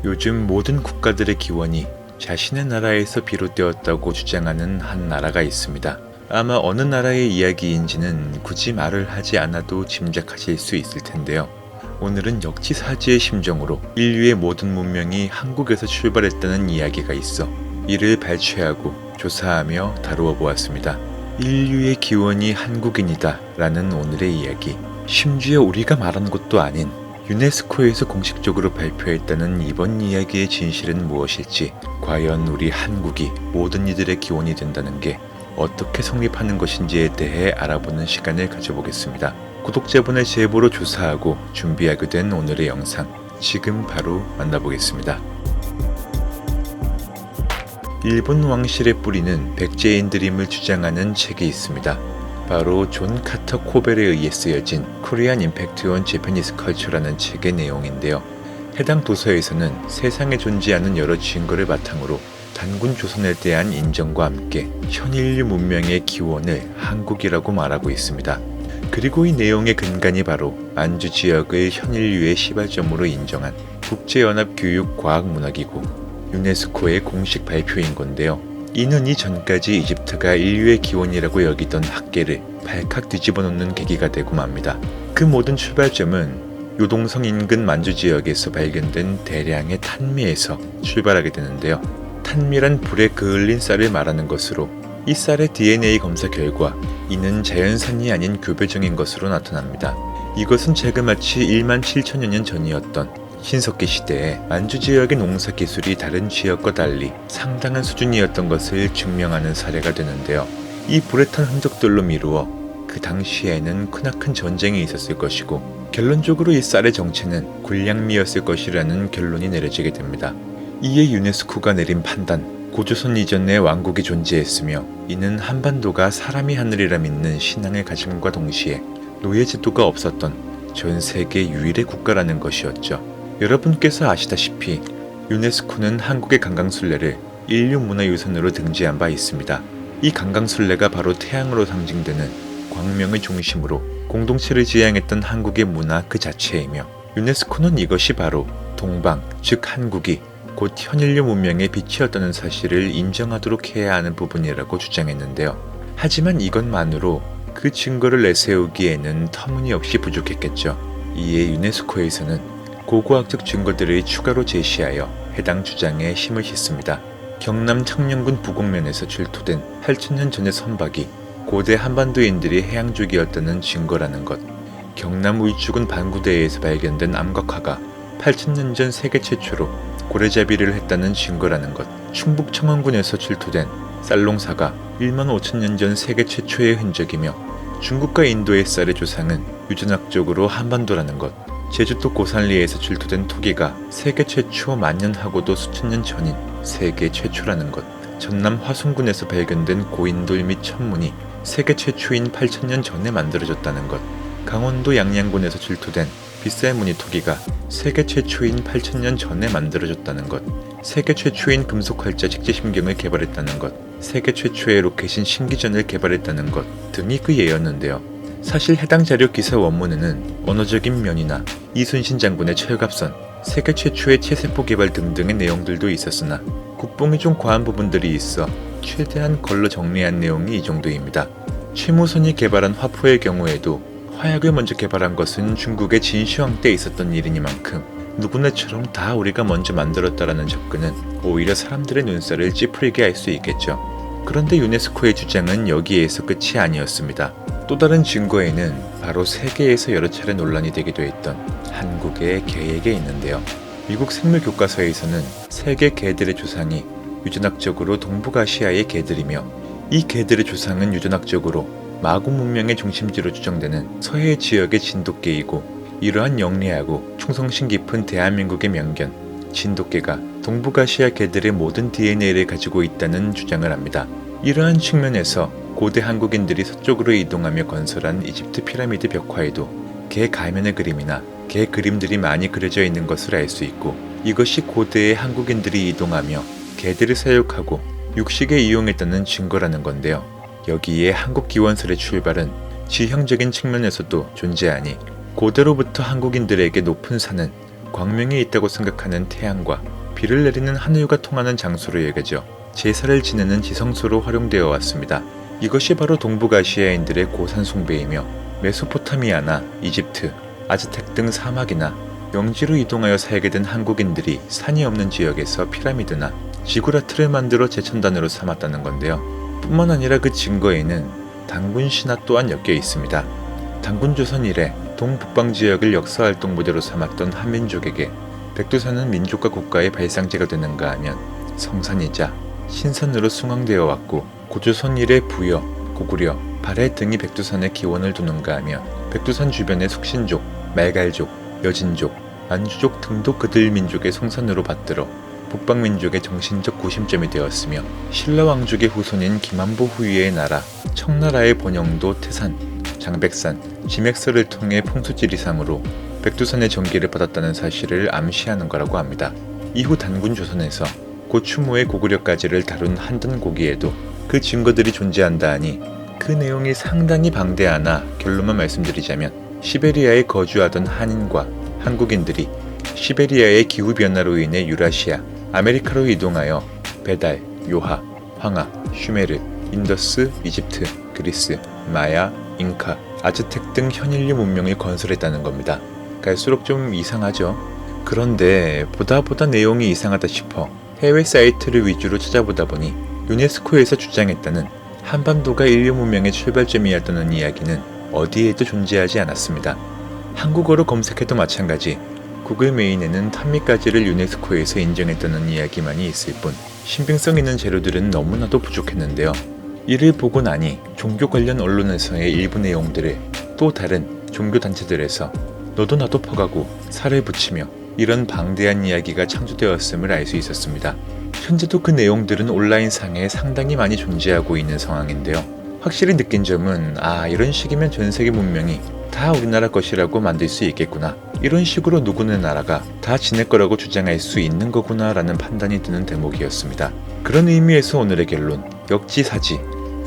요즘 모든 국가들의 기원이 자신의 나라에서 비롯되었다고 주장하는 한 나라가 있습니다. 아마 어느 나라의 이야기인지는 굳이 말을 하지 않아도 짐작하실 수 있을 텐데요. 오늘은 역지사지의 심정으로 인류의 모든 문명이 한국에서 출발했다는 이야기가 있어 이를 발췌하고 조사하며 다루어 보았습니다. 인류의 기원이 한국인이다 라는 오늘의 이야기. 심지어 우리가 말한 것도 아닌 유네스코에서 공식적으로 발표했다는 이번 이야기의 진실은 무엇일지, 과연 우리 한국이 모든 이들의 기원이 된다는 게 어떻게 성립하는 것인지에 대해 알아보는 시간을 가져보겠습니다. 구독자분의 제보로 조사하고 준비하게 된 오늘의 영상, 지금 바로 만나보겠습니다. 일본 왕실의 뿌리는 백제인들임을 주장하는 책이 있습니다. 바로 존 카터 코벨에 의해 쓰여진 Korean Impact on Japanese Culture라는 책의 내용인데요. 해당 도서에서는 세상에 존재하는 여러 증거를 바탕으로 단군 조선에 대한 인정과 함께 현인류 문명의 기원을 한국이라고 말하고 있습니다. 그리고 이 내용의 근간이 바로 만주 지역을 현인류의 시발점으로 인정한 국제연합교육과학문화기구 유네스코의 공식 발표인 건데요. 이는 이전까지 이집트가 인류의 기원이라고 여기던 학계를 발칵 뒤집어 놓는 계기가 되고 맙니다. 그 모든 출발점은 요동성 인근 만주 지역에서 발견된 대량의 탄미에서 출발하게 되는데요. 탄미란 불에 그을린 쌀을 말하는 것으로 이 쌀의 DNA 검사 결과 이는 자연산이 아닌 교배종인 것으로 나타납니다. 이것은 자그마치 1만 7천여 년 전이었던 신석기 시대에 만주 지역의 농사 기술이 다른 지역과 달리 상당한 수준이었던 것을 증명하는 사례가 되는데요. 이 불에 탄 흔적들로 미루어 그 당시에는 크나큰 전쟁이 있었을 것이고 결론적으로 이 쌀의 정체는 굴량미였을 것이라는 결론이 내려지게 됩니다. 이에 유네스코가 내린 판단, 고조선 이전에 왕국이 존재했으며 이는 한반도가 사람이 하늘이라 믿는 신앙을 가짐과 동시에 노예제도가 없었던 전 세계 유일의 국가라는 것이었죠. 여러분께서 아시다시피 유네스코는 한국의 관광순례를 인류문화유산으로 등재한 바 있습니다. 이 관광순례가 바로 태양으로 상징되는 광명의 중심으로 공동체를 지향했던 한국의 문화 그 자체이며 유네스코는 이것이 바로 동방, 즉 한국이 곧 현인류 문명의 빛이었다는 사실을 인정하도록 해야 하는 부분이라고 주장했는데요. 하지만 이것만으로 그 증거를 내세우기에는 터무니없이 부족했겠죠. 이에 유네스코에서는 고고학적 증거들을 추가로 제시하여 해당 주장에 힘을 싣습니다. 경남 창녕군 부곡면에서 출토된 8천년 전의 선박이 고대 한반도인들이 해양족이었다는 증거라는 것, 경남 울주군 반구대에서 발견된 암각화가 8천년 전 세계 최초로 고래잡이를 했다는 증거라는 것, 충북 청원군에서 출토된 쌀농사가 1만 5천년 전 세계 최초의 흔적이며 중국과 인도의 쌀의 조상은 유전학적으로 한반도라는 것, 제주도 고산리에서 출토된 토기가 세계 최초 만년하고도 수천 년 전인 세계 최초라는 것, 전남 화순군에서 발견된 고인돌 및 천문이 세계 최초인 8천년 전에 만들어졌다는 것, 강원도 양양군에서 출토된 빗살무늬 토기가 세계 최초인 8천년 전에 만들어졌다는 것, 세계 최초인 금속활자 직제심경을 개발했다는 것, 세계 최초의 로켓인 신기전을 개발했다는 것 등이 그 예였는데요. 사실 해당 자료 기사 원문에는 언어적인 면이나 이순신 장군의 철갑선, 세계 최초의 체세포 개발 등등의 내용들도 있었으나 국뽕이 좀 과한 부분들이 있어 최대한 걸러 정리한 내용이 이 정도입니다. 최무선이 개발한 화포의 경우에도 화약을 먼저 개발한 것은 중국의 진시황 때 있었던 일이니만큼 누구네처럼 다 우리가 먼저 만들었다라는 접근은 오히려 사람들의 눈살을 찌푸리게 할 수 있겠죠. 그런데 유네스코의 주장은 여기에서 끝이 아니었습니다. 또 다른 증거에는 바로 세계에서 여러 차례 논란이 되기도 했던 한국의 개에게 있는데요. 미국 생물교과서에서는 세계 개들의 조상이 유전학적으로 동북아시아의 개들이며 이 개들의 조상은 유전학적으로 마구 문명의 중심지로 추정되는 서해 지역의 진돗개이고 이러한 영리하고 충성심 깊은 대한민국의 명견 진돗개가 동북아시아 개들의 모든 DNA를 가지고 있다는 주장을 합니다. 이러한 측면에서 고대 한국인들이 서쪽으로 이동하며 건설한 이집트 피라미드 벽화에도 개 가면의 그림이나 개 그림들이 많이 그려져 있는 것을 알 수 있고 이것이 고대의 한국인들이 이동하며 개들을 사육하고 육식에 이용했다는 증거라는 건데요. 여기에 한국 기원설의 출발은 지형적인 측면에서도 존재하니 고대로부터 한국인들에게 높은 산은 광명이 있다고 생각하는 태양과 비를 내리는 하늘과 통하는 장소로 여겨져 제사를 지내는 지성소로 활용되어 왔습니다. 이것이 바로 동북아시아인들의 고산 숭배이며 메소포타미아나 이집트, 아즈텍 등 사막이나 영지로 이동하여 살게 된 한국인들이 산이 없는 지역에서 피라미드나 지구라트를 만들어 제천단으로 삼았다는 건데요. 뿐만 아니라 그 증거에는 단군 신화 또한 엮여 있습니다. 단군 조선 이래 동북방 지역을 역사활동 무대로 삼았던 한민족에게 백두산은 민족과 국가의 발상지가 되는가 하면 성산이자 신산으로 숭앙되어 왔고 고조선 이래 부여, 고구려, 발해 등이 백두산의 기원을 두는가 하면 백두산 주변의 숙신족, 말갈족, 여진족, 안주족 등도 그들 민족의 성산으로 받들어 북방민족의 정신적 구심점이 되었으며 신라 왕족의 후손인 김안보 후위의 나라 청나라의 본영도 태산, 장백산, 지맥설을 통해 풍수지리상으로 백두산의 전기를 받았다는 사실을 암시하는 거라고 합니다. 이후 단군 조선에서 고추모의 고구려까지를 다룬 한전고기에도 그 증거들이 존재한다 하니 그 내용이 상당히 방대하나 결론만 말씀드리자면 시베리아에 거주하던 한인과 한국인들이 시베리아의 기후변화로 인해 유라시아, 아메리카로 이동하여 배달, 요하, 황하, 슈메르, 인더스, 이집트, 그리스, 마야, 잉카, 아즈텍 등 현인류 문명을 건설했다는 겁니다. 갈수록 좀 이상하죠? 그런데 보다 내용이 이상하다 싶어 해외 사이트를 위주로 찾아보다 보니 유네스코에서 주장했다는 한반도가 인류 문명의 출발점이었다는 이야기는 어디에도 존재하지 않았습니다. 한국어로 검색해도 마찬가지 구글 메인에는 탄미까지를 유네스코에서 인정했다는 이야기만이 있을 뿐 신빙성 있는 자료들은 너무나도 부족했는데요. 이를 보고 나니 종교 관련 언론에서의 일부 내용들을 또 다른 종교 단체들에서 너도 나도 퍼가고 살을 붙이며 이런 방대한 이야기가 창조되었음을 알 수 있었습니다. 현재도 그 내용들은 온라인상에 상당히 많이 존재하고 있는 상황인데요. 확실히 느낀 점은 이런 식이면 전 세계 문명이 다 우리나라 것이라고 만들 수 있겠구나. 이런 식으로 누구네 나라가 다 지낼 거라고 주장할 수 있는 거구나 라는 판단이 드는 대목이었습니다. 그런 의미에서 오늘의 결론, 역지사지.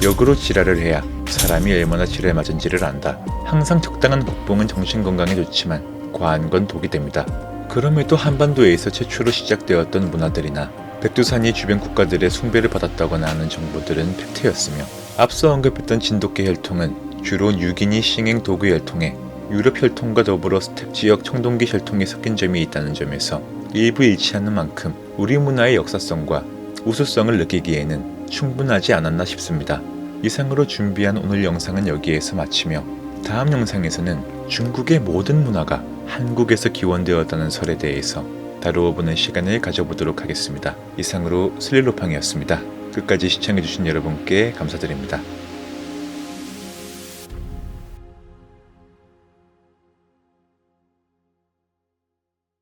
역으로 지랄을 해야 사람이 얼마나 지랄 맞은지를 안다. 항상 적당한 국뽕은 정신건강에 좋지만 과한 건 독이 됩니다. 그럼에도 한반도에서 최초로 시작되었던 문화들이나 백두산이 주변 국가들의 숭배를 받았다거나 하는 정보들은 팩트였으며 앞서 언급했던 진돗개 혈통은 주로 뉴기니 싱잉 도그 혈통에 유럽 혈통과 더불어 스텝 지역 청동기 혈통이 섞인 점이 있다는 점에서 일부 일치하는 만큼 우리 문화의 역사성과 우수성을 느끼기에는 충분하지 않았나 싶습니다. 이상으로 준비한 오늘 영상은 여기에서 마치며 다음 영상에서는 중국의 모든 문화가 한국에서 기원되었다는 설에 대해서 다루어보는 시간을 가져보도록 하겠습니다. 이상으로 슬릴로팡이었습니다. 끝까지 시청해주신 여러분께 감사드립니다.